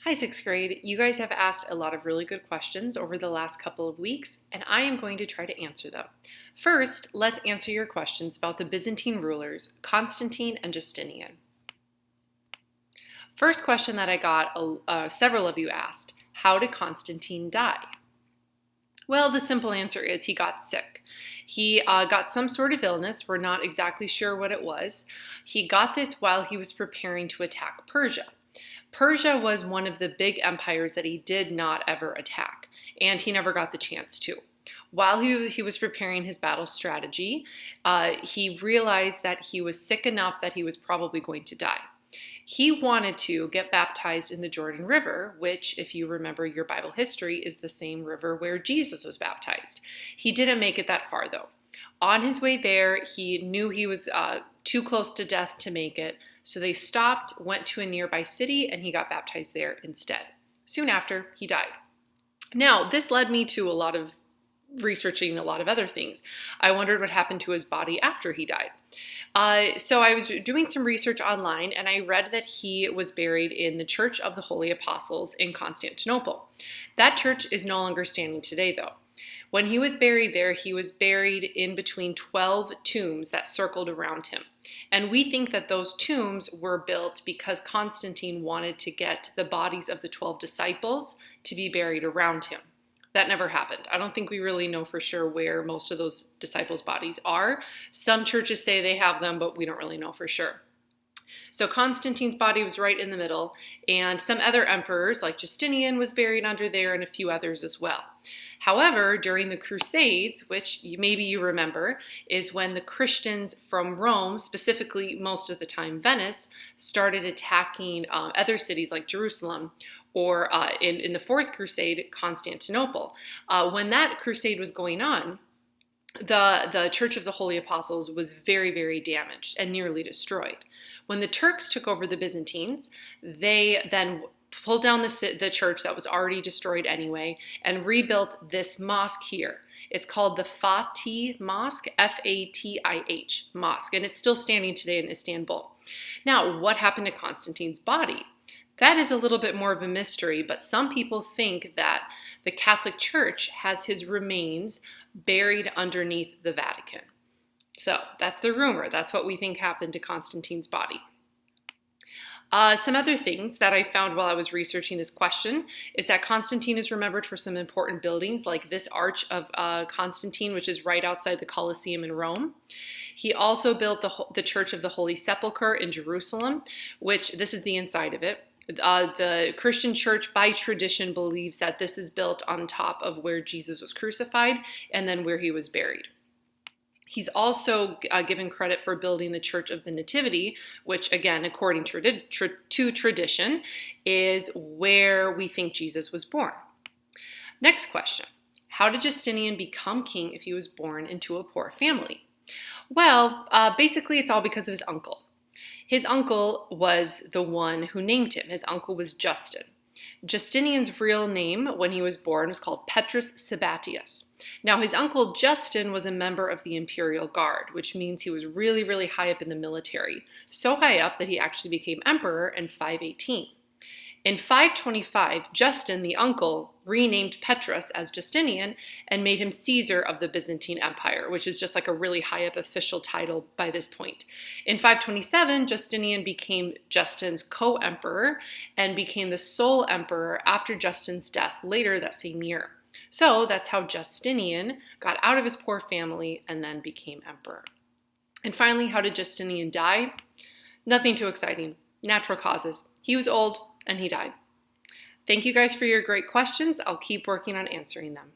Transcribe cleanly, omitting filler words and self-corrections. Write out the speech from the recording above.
Hi, sixth grade. You guys have asked a lot of really good questions over the last couple of weeks, and I am going to try to answer them. First, let's answer your questions about the Byzantine rulers, Constantine and Justinian. First question that I got, several of you asked, how did Constantine die? Well, the simple answer is he got sick. He got some sort of illness. We're not exactly sure what it was. He got this while he was preparing to attack Persia. Persia was one of the big empires that he did not ever attack, and he never got the chance to. While he was preparing his battle strategy, he realized that he was sick enough that he was probably going to die. He wanted to get baptized in the Jordan River, which, if you remember your Bible history, is the same river where Jesus was baptized. He didn't make it that far, though. On his way there, he knew he was too close to death to make it, so they stopped, went to a nearby city, and he got baptized there instead. Soon after, he died. Now, this led me to a lot of researching a lot of other things. I wondered what happened to his body after he died. So I was doing some research online, and I read that he was buried in the Church of the Holy Apostles in Constantinople. That church is no longer standing today, though. When he was buried there, he was buried in between 12 tombs that circled around him. And we think that those tombs were built because Constantine wanted to get the bodies of the 12 disciples to be buried around him. That never happened. I don't think we really know for sure where most of those disciples' bodies are. Some churches say they have them, but we don't really know for sure. So Constantine's body was right in the middle, and some other emperors, like Justinian, was buried under there, and a few others as well. However, during the Crusades, which maybe you remember, is when the Christians from Rome, specifically most of the time Venice, started attacking other cities like Jerusalem, or in the Fourth Crusade, Constantinople. When that crusade was going on, the Church of the Holy Apostles was very, very damaged and nearly destroyed. When the Turks took over the Byzantines, they then pulled down the church that was already destroyed anyway and rebuilt this mosque here. It's called the Fatih Mosque, Fatih Mosque, and it's still standing today in Istanbul. Now, what happened to Constantine's body? That is a little bit more of a mystery, but some people think that the Catholic Church has his remains buried underneath the Vatican. So that's the rumor. That's what we think happened to Constantine's body. Some other things that I found while I was researching this question is that Constantine is remembered for some important buildings like this Arch of Constantine, which is right outside the Colosseum in Rome. He also built the Church of the Holy Sepulchre in Jerusalem, which this is the inside of it. The Christian church, by tradition, believes that this is built on top of where Jesus was crucified and then where he was buried. He's also given credit for building the Church of the Nativity, which, again, according to tradition, is where we think Jesus was born. Next question. How did Justinian become king if he was born into a poor family? Well, basically, it's all because of his uncle. His uncle was the one who named him. His uncle was Justin. Justinian's real name when he was born was called Petrus Sabatius. Now, his uncle Justin was a member of the Imperial Guard, which means he was really, really high up in the military. So high up that he actually became emperor in 518. In 525, Justin, the uncle, renamed Petrus as Justinian and made him Caesar of the Byzantine Empire, which is just like a really high up official title by this point. In 527, Justinian became Justin's co-emperor and became the sole emperor after Justin's death later that same year. So that's how Justinian got out of his poor family and then became emperor. And finally, how did Justinian die? Nothing too exciting. Natural causes. He was old, and he died. Thank you guys for your great questions. I'll keep working on answering them.